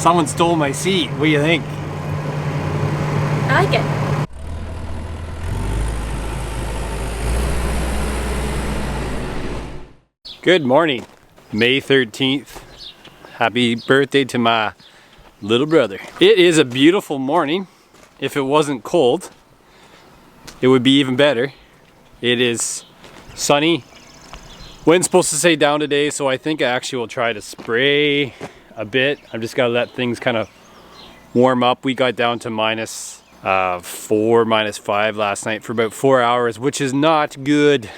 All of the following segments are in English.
Someone stole my seat. What do you think? I like it. Good morning, May 13th. Happy birthday to my little brother. It is a beautiful morning. If it wasn't cold, it would be even better. It is sunny. Wind's supposed to stay down today, so I think I actually will try to spray a bit. I've just got to let things kind of warm up. We got down to minus 4, minus 5 last night for about 4 hours, which is not good.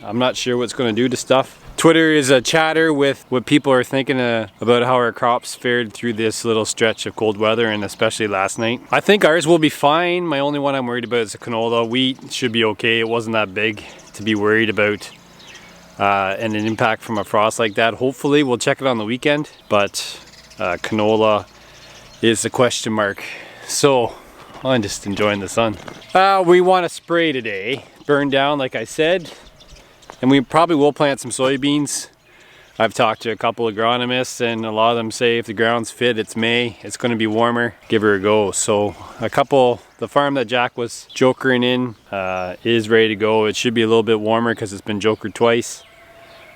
I'm not sure what's going to do to stuff. Twitter is a chatter with what people are thinking about how our crops fared through this little stretch of cold weather, and especially last night. I think ours will be fine. My only one I'm worried about is the canola. Wheat should be okay. It wasn't that big to be worried about. And an impact from a frost like that. Hopefully we'll check it on the weekend, but canola is a question mark. So I'm just enjoying the sun. We want to spray today, burn down like I said, and we probably will plant some soybeans. I've talked to a couple agronomists and a lot of them say if the ground's fit, it's May, it's going to be warmer, give her a go. So the farm that Jack was jokering in is ready to go. It should be a little bit warmer because it's been jokered twice.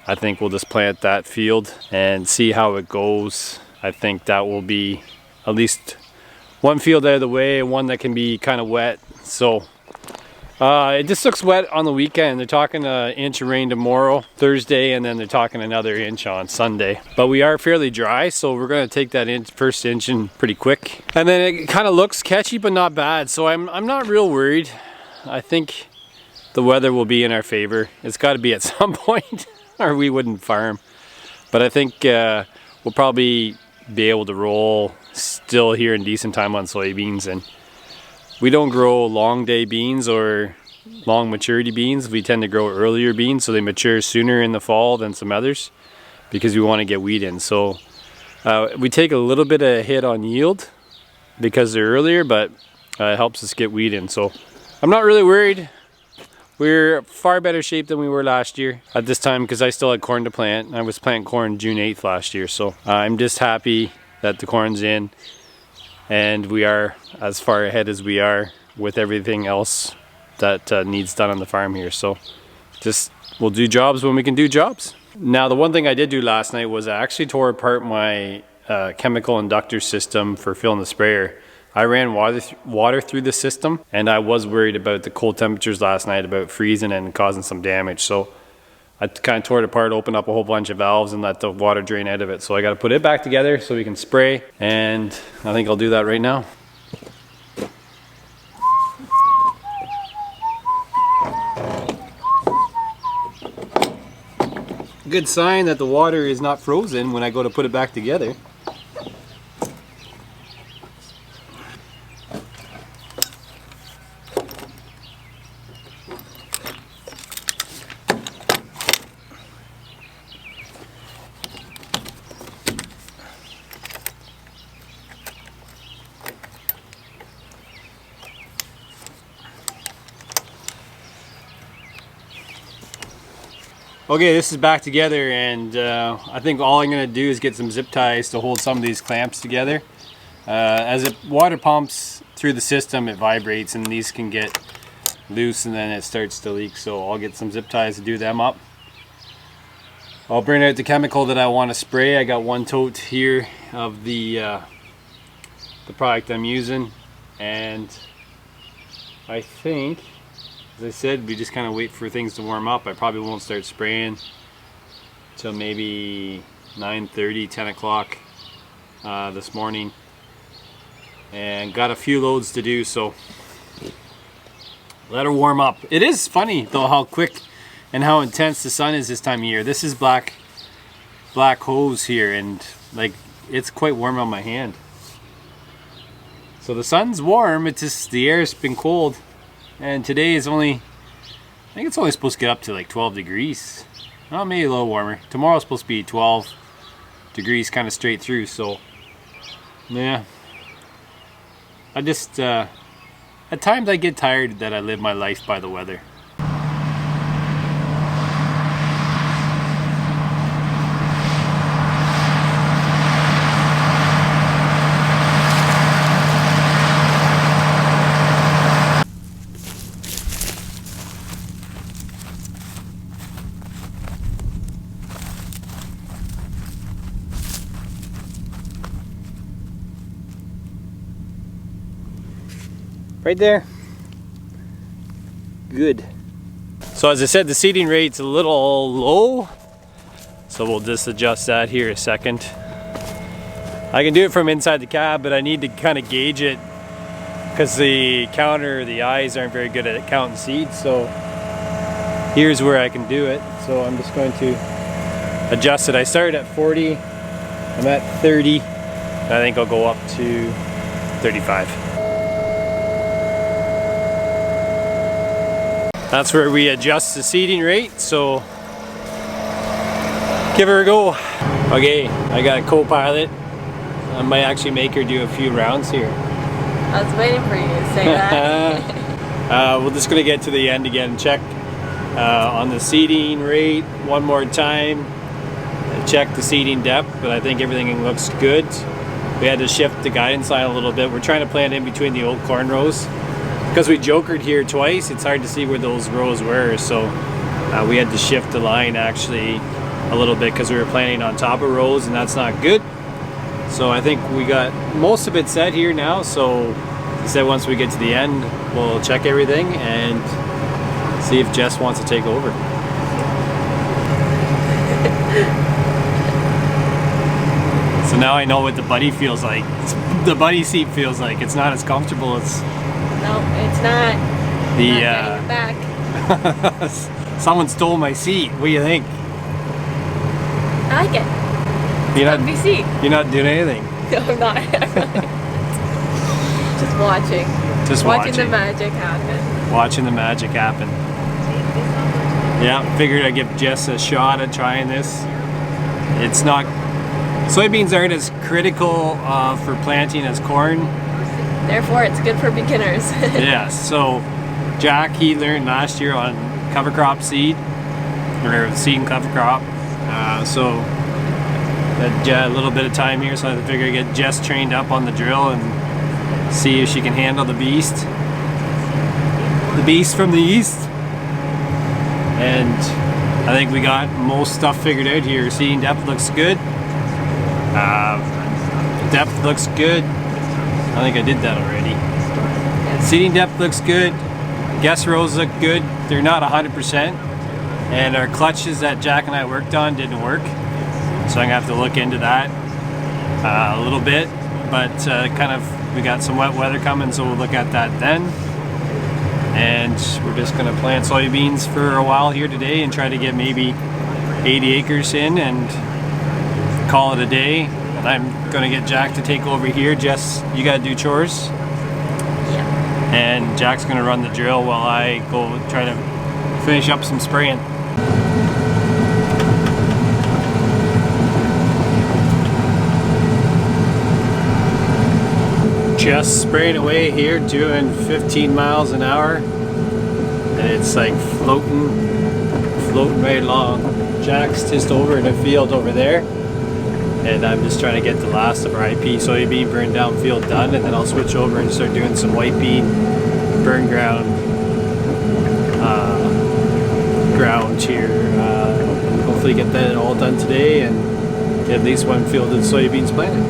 I think we'll just plant that field and see how it goes. I think that will be at least one field out of the way, one that can be kind of wet. So it just looks wet on the weekend. They're talking an inch of rain tomorrow, Thursday, and then they're talking another inch on Sunday. But we are fairly dry, so we're going to take that first inch in pretty quick. And then it kind of looks catchy, but not bad. So I'm not real worried. I think the weather will be in our favor. It's got to be at some point, or we wouldn't farm. But I think we'll probably be able to roll still here in decent time on soybeans. And we don't grow long day beans or long maturity beans. We tend to grow earlier beans, so they mature sooner in the fall than some others because we want to get wheat in. So we take a little bit of a hit on yield because they're earlier, but it helps us get wheat in. So I'm not really worried. We're far better shape than we were last year at this time because I still had corn to plant. I was planting corn June 8th last year, so I'm just happy that the corn's in and we are as far ahead as we are with everything else that needs done on the farm here. So just we'll do jobs when we can do jobs. Now the one thing I did do last night was I actually tore apart my chemical inductor system for filling the sprayer. I ran water through the system, and I was worried about the cold temperatures last night, about freezing and causing some damage. So I kind of tore it apart, opened up a whole bunch of valves and let the water drain out of it. So I got to put it back together so we can spray, and I think I'll do that right now. Good sign that the water is not frozen when I go to put it back together. Okay, this is back together, and I think all I'm going to do is get some zip ties to hold some of these clamps together. As it water pumps through the system, it vibrates and these can get loose and then it starts to leak, so I'll get some zip ties to do them up. I'll bring out the chemical that I want to spray. I got one tote here of the product I'm using, and I think, as I said, we just kind of wait for things to warm up. I probably won't start spraying till maybe 9:30, 10 o'clock this morning. And got a few loads to do, so let her warm up. It is funny though how quick and how intense the sun is this time of year. This is black hose here, and like it's quite warm on my hand. So the sun's warm, it's just the air's been cold. And today is only, I think it's only supposed to get up to like 12 degrees. Oh, maybe a little warmer. Tomorrow's supposed to be 12 degrees kind of straight through, so yeah. I just, at times I get tired that I live my life by the weather. Right there. Good. So as I said, the seeding rate's a little low. So we'll just adjust that here a second. I can do it from inside the cab, but I need to kind of gauge it because the counter, the eyes aren't very good at counting seeds. So here's where I can do it. So I'm just going to adjust it. I started at 40, I'm at 30. I think I'll go up to 35. That's where we adjust the seeding rate, so give her a go. Okay, I got a co-pilot. I might actually make her do a few rounds here. I was waiting for you to say that. We're just gonna get to the end again, check on the seeding rate one more time, check the seeding depth, but I think everything looks good. We had to shift the guidance line a little bit. We're trying to plant in between the old corn rows. Because we jokered here twice, it's hard to see where those rows were, so we had to shift the line actually a little bit because we were planting on top of rows, and that's not good. So I think we got most of it set here now, so I said once we get to the end, we'll check everything and see if Jess wants to take over. So now I know what the buddy feels like. The buddy seat feels like. It's not as comfortable as... No, it's not. The not back. Someone stole my seat. What do you think? I like it. You're not, Comfy seat. you're not doing anything. No, I'm not. Just watching. Just watching the magic happen. Watching the magic happen. Yeah, figured I'd give Jess a shot at trying this. It's not... Soybeans aren't as critical for planting as corn. Therefore, it's good for beginners. Yeah, so Jack, he learned last year on cover crop seed, or seed and cover crop. So a little bit of time here, so I figure I get Jess trained up on the drill and see if she can handle the beast. The beast from the east. And I think we got most stuff figured out here. Seeding depth looks good. Depth looks good. I think I did that already. Seeding depth looks good. Guess rows look good. They're not 100%. And our clutches that Jack and I worked on didn't work. So I'm gonna have to look into that a little bit. But we got some wet weather coming, so we'll look at that then. And we're just gonna plant soybeans for a while here today and try to get maybe 80 acres in and call it a day. And I'm gonna get Jack to take over here. Jess, you gotta do chores. Yeah. And Jack's gonna run the drill while I go try to finish up some spraying. Just spraying away here, doing 15 miles an hour. And it's like floating right along. Jack's just over in a field over there. And I'm just trying to get the last of our IP soybean burn down field done, and then I'll switch over and start doing some white bean burn ground here. Hopefully get that all done today and get at least one field of soybeans planted.